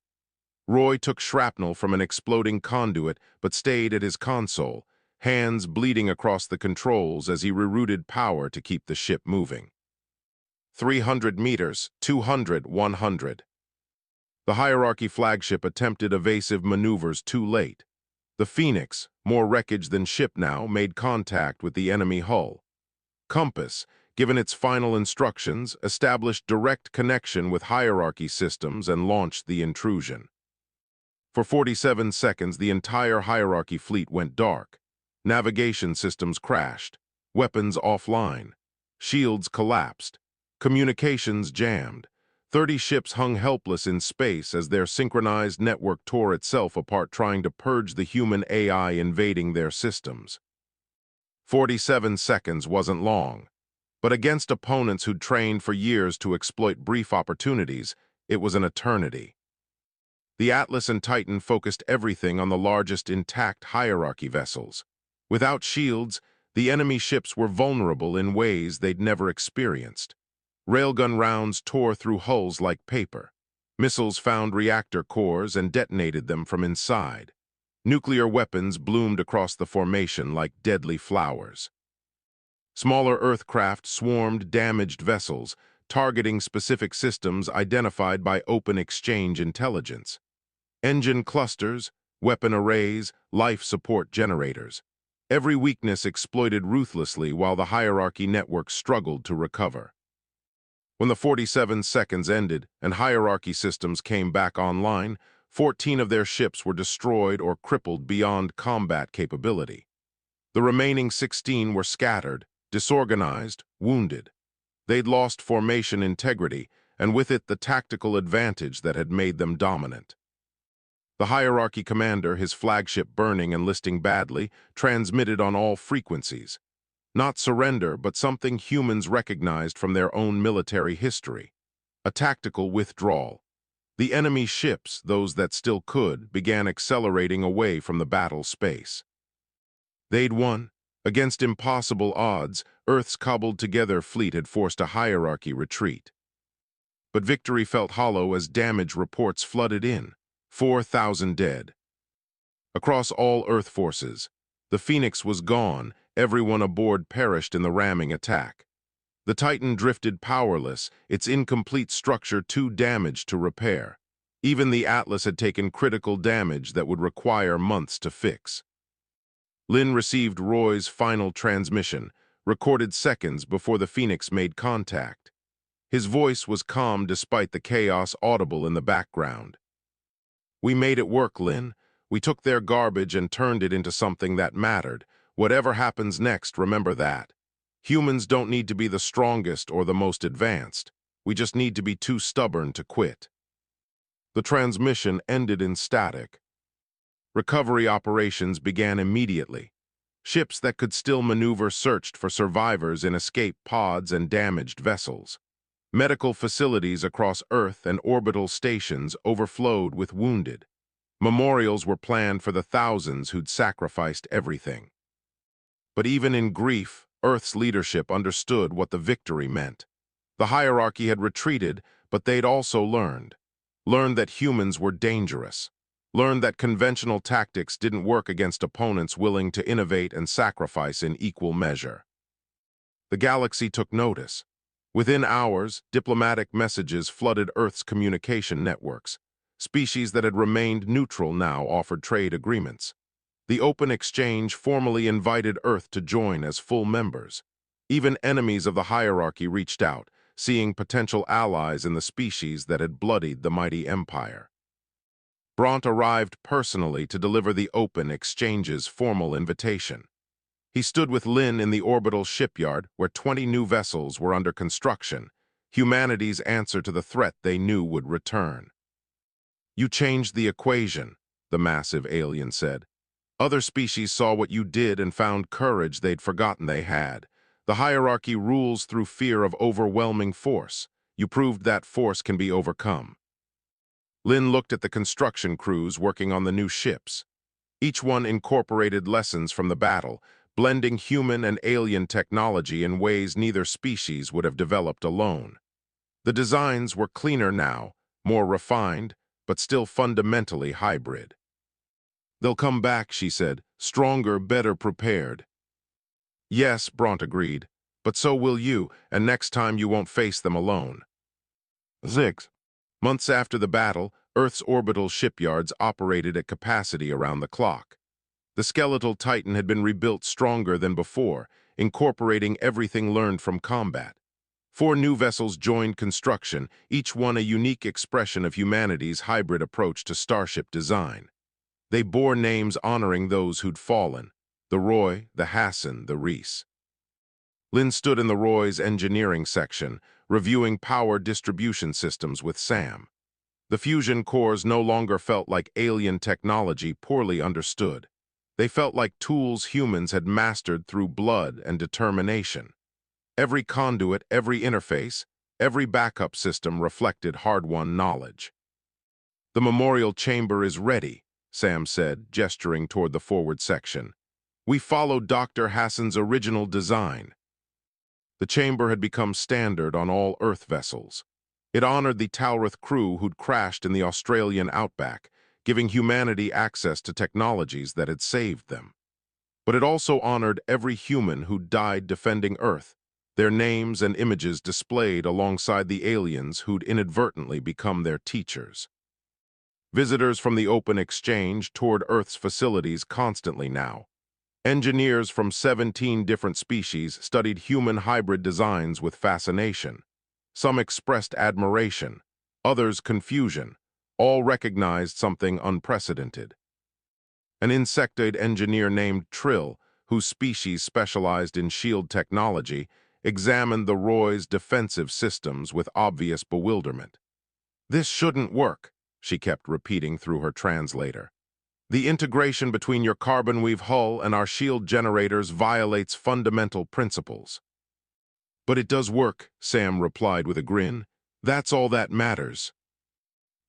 Roy took shrapnel from an exploding conduit but stayed at his console, hands bleeding across the controls as he rerouted power to keep the ship moving. 300 meters, 200, 100. The hierarchy flagship attempted evasive maneuvers too late. The Phoenix, more wreckage than ship now, made contact with the enemy hull. Compass, given its final instructions, established direct connection with hierarchy systems and launched the intrusion. For 47 seconds, the entire hierarchy fleet went dark. Navigation systems crashed. Weapons offline. Shields collapsed. Communications jammed. 30 ships hung helpless in space as their synchronized network tore itself apart trying to purge the human AI invading their systems. 47 seconds wasn't long, but against opponents who'd trained for years to exploit brief opportunities, it was an eternity. The Atlas and Titan focused everything on the largest intact hierarchy vessels. Without shields, the enemy ships were vulnerable in ways they'd never experienced. Railgun rounds tore through hulls like paper. Missiles found reactor cores and detonated them from inside. Nuclear weapons bloomed across the formation like deadly flowers. Smaller Earth craft swarmed damaged vessels, targeting specific systems identified by open exchange intelligence. Engine clusters, weapon arrays, life support generators. Every weakness exploited ruthlessly while the hierarchy network struggled to recover. When the 47 seconds ended and hierarchy systems came back online, 14 of their ships were destroyed or crippled beyond combat capability. The remaining 16 were scattered, disorganized, wounded. They'd lost formation integrity, and with it the tactical advantage that had made them dominant. The hierarchy commander, his flagship burning and listing badly, transmitted on all frequencies. Not surrender, but something humans recognized from their own military history. A tactical withdrawal. The enemy ships, those that still could, began accelerating away from the battle space. They'd won. Against impossible odds, Earth's cobbled-together fleet had forced a hierarchy retreat. But victory felt hollow as damage reports flooded in. 4,000 dead. Across all Earth forces, the Phoenix was gone, everyone aboard perished in the ramming attack. The Titan drifted powerless, its incomplete structure too damaged to repair. Even the Atlas had taken critical damage that would require months to fix. Lin received Roy's final transmission, recorded seconds before the Phoenix made contact. His voice was calm despite the chaos audible in the background. "We made it work, Lin. We took their garbage and turned it into something that mattered. Whatever happens next, remember that. Humans don't need to be the strongest or the most advanced. We just need to be too stubborn to quit." The transmission ended in static. Recovery operations began immediately. Ships that could still maneuver searched for survivors in escape pods and damaged vessels. Medical facilities across Earth and orbital stations overflowed with wounded. Memorials were planned for the thousands who'd sacrificed everything. But even in grief, Earth's leadership understood what the victory meant. The hierarchy had retreated, but they'd also learned that humans were dangerous, learned that conventional tactics didn't work against opponents willing to innovate and sacrifice in equal measure. The galaxy took notice. Within hours, diplomatic messages flooded Earth's communication networks. Species that had remained neutral now offered trade agreements. The open exchange formally invited Earth to join as full members. Even enemies of the hierarchy reached out, seeing potential allies in the species that had bloodied the mighty empire. Bront arrived personally to deliver the open exchange's formal invitation. He stood with Lin in the orbital shipyard where 20 new vessels were under construction, humanity's answer to the threat they knew would return. "You changed the equation," the massive alien said. "Other species saw what you did and found courage they'd forgotten they had. The hierarchy rules through fear of overwhelming force. You proved that force can be overcome." Lin looked at the construction crews working on the new ships. Each one incorporated lessons from the battle, blending human and alien technology in ways neither species would have developed alone. The designs were cleaner now, more refined, but still fundamentally hybrid. "They'll come back," she said, "stronger, better prepared." "Yes," Bront agreed, "but so will you, and next time you won't face them alone." 6. Months after the battle, Earth's orbital shipyards operated at capacity around the clock. The skeletal Titan had been rebuilt stronger than before, incorporating everything learned from combat. 4 new vessels joined construction, each one a unique expression of humanity's hybrid approach to starship design. They bore names honoring those who'd fallen: the Roy, the Hassan, the Reese. Lin stood in the Roy's engineering section, reviewing power distribution systems with Sam. The fusion cores no longer felt like alien technology poorly understood. They felt like tools humans had mastered through blood and determination. Every conduit, every interface, every backup system reflected hard-won knowledge. "The memorial chamber is ready," Sam said, gesturing toward the forward section. "We followed Dr. Hassan's original design." The chamber had become standard on all Earth vessels. It honored the Talrith crew who'd crashed in the Australian outback, giving humanity access to technologies that had saved them. But it also honored every human who'd died defending Earth, their names and images displayed alongside the aliens who'd inadvertently become their teachers. Visitors from the open exchange toured Earth's facilities constantly now. Engineers from 17 different species studied human hybrid designs with fascination. Some expressed admiration, others confusion. All recognized something unprecedented. An insectoid engineer named Trill, whose species specialized in shield technology, examined the Roy's defensive systems with obvious bewilderment. "This shouldn't work," she kept repeating through her translator. "The integration between your carbon weave hull and our shield generators violates fundamental principles." "But it does work," Sam replied with a grin. "That's all that matters."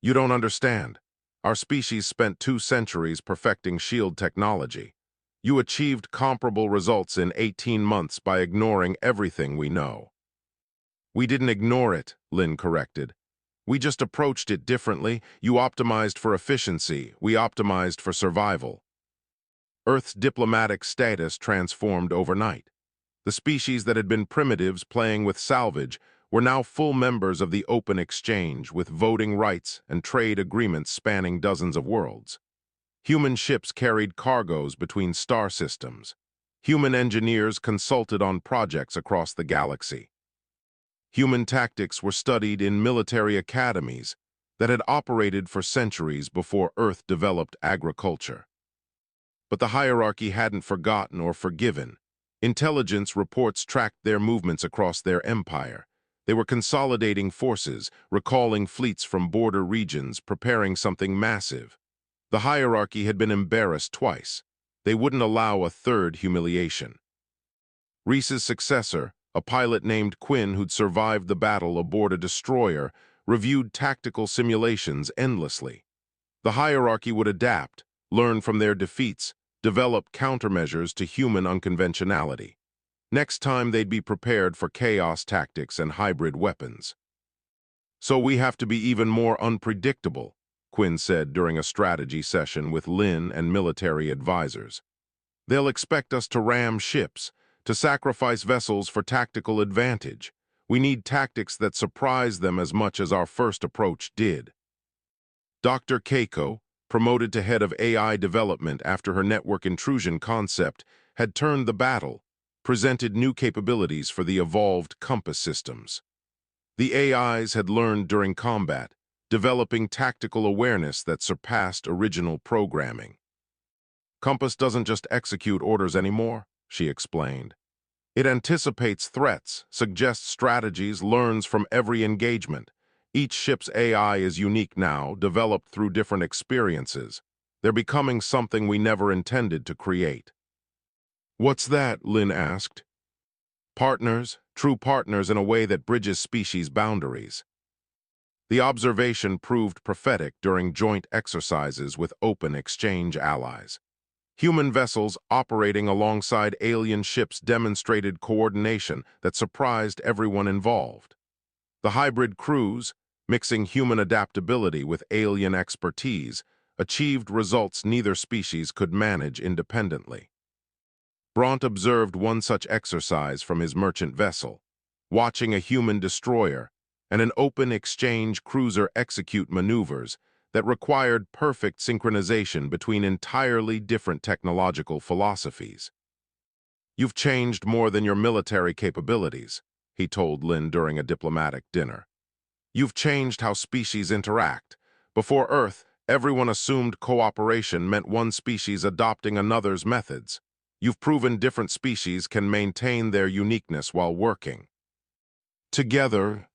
"You don't understand. Our species spent 2 centuries perfecting shield technology. You achieved comparable results in 18 months by ignoring everything we know." "We didn't ignore it," Lynn corrected. "We just approached it differently. You optimized for efficiency. We optimized for survival." Earth's diplomatic status transformed overnight. The species that had been primitives playing with salvage were now full members of the open exchange with voting rights and trade agreements spanning dozens of worlds. Human ships carried cargoes between star systems. Human engineers consulted on projects across the galaxy. Human tactics were studied in military academies that had operated for centuries before Earth developed agriculture. But the hierarchy hadn't forgotten or forgiven. Intelligence reports tracked their movements across their empire. They were consolidating forces, recalling fleets from border regions, preparing something massive. The hierarchy had been embarrassed twice. They wouldn't allow a third humiliation. Reese's successor, a pilot named Quinn who'd survived the battle aboard a destroyer, reviewed tactical simulations endlessly. The hierarchy would adapt, learn from their defeats, develop countermeasures to human unconventionality. Next time they'd be prepared for chaos tactics and hybrid weapons. "So we have to be even more unpredictable," Quinn said during a strategy session with Lynn and military advisors. "They'll expect us to ram ships, to sacrifice vessels for tactical advantage. We need tactics that surprise them as much as our first approach did." Dr. Keiko, promoted to head of AI development after her network intrusion concept, had turned the battle, presented new capabilities for the evolved compass systems. The AIs had learned during combat, developing tactical awareness that surpassed original programming. "Compass doesn't just execute orders anymore," she explained. "It anticipates threats, suggests strategies, learns from every engagement. Each ship's AI is unique now, developed through different experiences. They're becoming something we never intended to create." "What's that?" Lynn asked. "Partners, true partners in a way that bridges species boundaries." The observation proved prophetic during joint exercises with open exchange allies. Human vessels operating alongside alien ships demonstrated coordination that surprised everyone involved. The hybrid crews, mixing human adaptability with alien expertise, achieved results neither species could manage independently. Bront observed one such exercise from his merchant vessel, watching a human destroyer and an open exchange cruiser execute maneuvers that required perfect synchronization between entirely different technological philosophies. "You've changed more than your military capabilities," he told Lynn during a diplomatic dinner. "You've changed how species interact. Before Earth, everyone assumed cooperation meant one species adopting another's methods. You've proven different species can maintain their uniqueness while working together."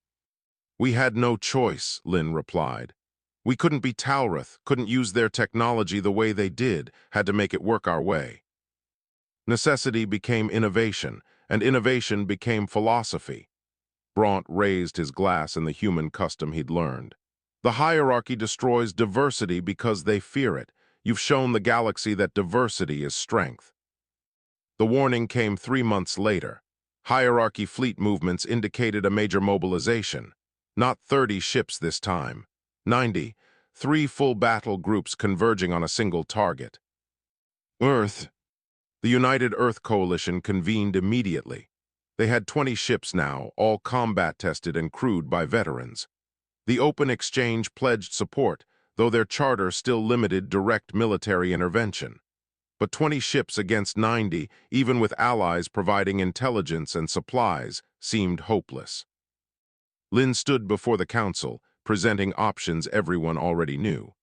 "We had no choice," Lynn replied. "We couldn't be Talrath, couldn't use their technology the way they did, had to make it work our way." Necessity became innovation, and innovation became philosophy. Bront raised his glass in the human custom he'd learned. "The hierarchy destroys diversity because they fear it. You've shown the galaxy that diversity is strength." The warning came 3 months later. Hierarchy fleet movements indicated a major mobilization. Not 30 ships this time. 90, 3 full battle groups converging on a single target. Earth. The United Earth Coalition convened immediately. They had 20 ships now, all combat-tested and crewed by veterans. The open exchange pledged support, though their charter still limited direct military intervention. But 20 ships against 90, even with allies providing intelligence and supplies, seemed hopeless. Lynn stood before the council, presenting options everyone already knew.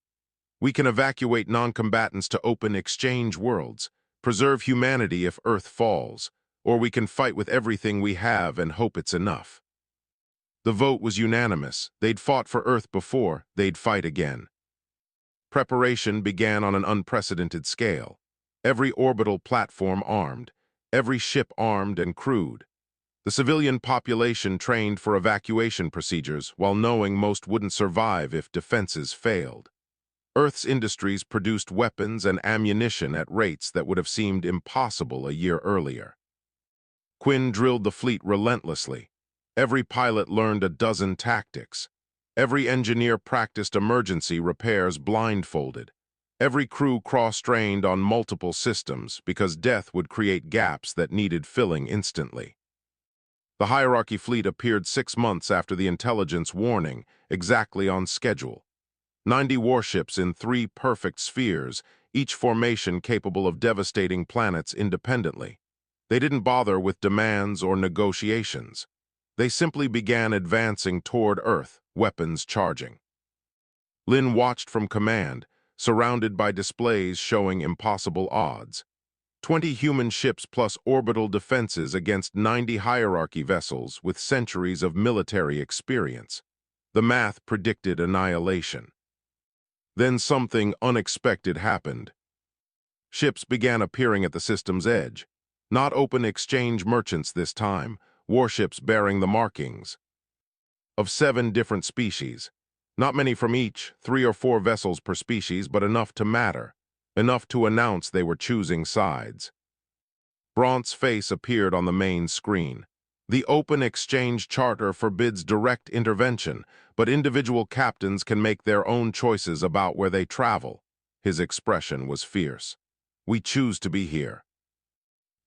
"We can evacuate non-combatants to open exchange worlds. Preserve humanity if Earth falls, or we can fight with everything we have and hope it's enough. The vote was unanimous. They'd fought for Earth before, they'd fight again. Preparation began on an unprecedented scale. Every orbital platform armed, every ship armed and crewed. The civilian population trained for evacuation procedures while knowing most wouldn't survive if defenses failed. Earth's industries produced weapons and ammunition at rates that would have seemed impossible a year earlier. Quinn drilled the fleet relentlessly. Every pilot learned a dozen tactics. Every engineer practiced emergency repairs blindfolded. Every crew cross-trained on multiple systems because death would create gaps that needed filling instantly. The Hierarchy fleet appeared 6 months after the intelligence warning, exactly on schedule. 90 warships in 3 perfect spheres, each formation capable of devastating planets independently. They didn't bother with demands or negotiations. They simply began advancing toward Earth, weapons charging. Lin watched from command, surrounded by displays showing impossible odds. 20 human ships plus orbital defenses against 90 hierarchy vessels with centuries of military experience. The math predicted annihilation. Then something unexpected happened. Ships began appearing at the system's edge. Not open exchange merchants this time, warships bearing the markings of 7 different species. Not many from each, 3 or 4 vessels per species, but enough to matter, enough to announce they were choosing sides. Braunt's face appeared on the main screen. The open exchange charter forbids direct intervention, but individual captains can make their own choices about where they travel. His expression was fierce. We choose to be here.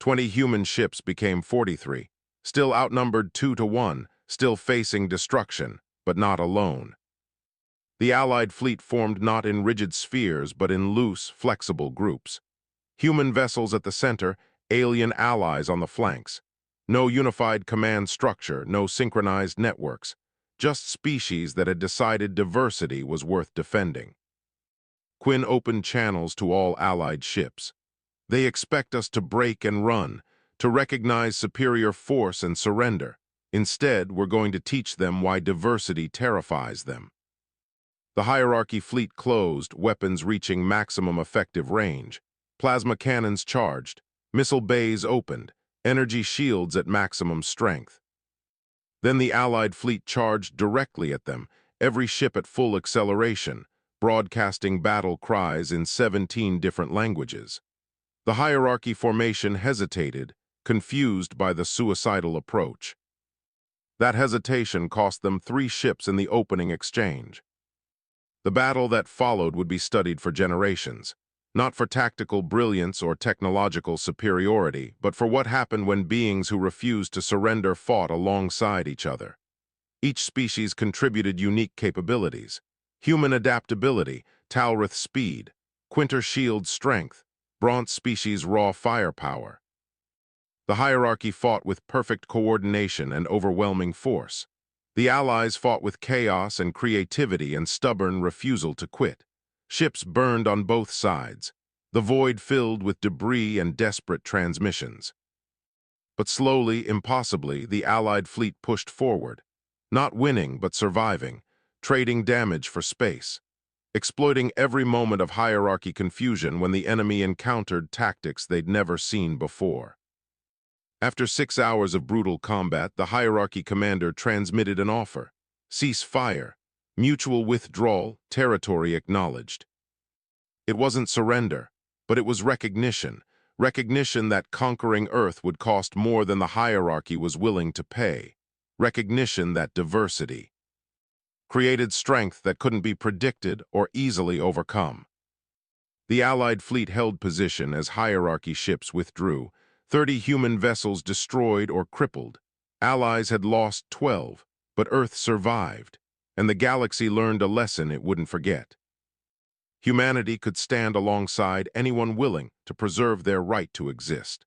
20 human ships became 43, still outnumbered 2 to 1, still facing destruction, but not alone. The Allied fleet formed not in rigid spheres, but in loose, flexible groups. Human vessels at the center, alien allies on the flanks. No unified command structure, no synchronized networks. Just species that had decided diversity was worth defending. Quinn opened channels to all Allied ships. They expect us to break and run, to recognize superior force and surrender. Instead, we're going to teach them why diversity terrifies them. The Hierarchy fleet closed, weapons reaching maximum effective range. Plasma cannons charged, missile bays opened, energy shields at maximum strength. Then the Allied fleet charged directly at them, every ship at full acceleration, broadcasting battle cries in 17 different languages. The Hierarchy formation hesitated, confused by the suicidal approach. That hesitation cost them 3 ships in the opening exchange. The battle that followed would be studied for generations, not for tactical brilliance or technological superiority, but for what happened when beings who refused to surrender fought alongside each other. Each species contributed unique capabilities: human adaptability, Talrith speed, Quinter shield strength, Braunt's species raw firepower. The Hierarchy fought with perfect coordination and overwhelming force. The Allies fought with chaos and creativity and stubborn refusal to quit. Ships burned on both sides, the void filled with debris and desperate transmissions. But slowly, impossibly, the Allied fleet pushed forward, not winning but surviving, trading damage for space, exploiting every moment of Hierarchy confusion when the enemy encountered tactics they'd never seen before. After 6 hours of brutal combat, the Hierarchy commander transmitted an offer: cease fire, mutual withdrawal, territory acknowledged. It wasn't surrender, but it was recognition that conquering Earth would cost more than the Hierarchy was willing to pay, recognition that diversity created strength that couldn't be predicted or easily overcome. The Allied fleet held position as Hierarchy ships withdrew, 30 human vessels destroyed or crippled. Allies had lost 12, but Earth survived, and the galaxy learned a lesson it wouldn't forget. Humanity could stand alongside anyone willing to preserve their right to exist.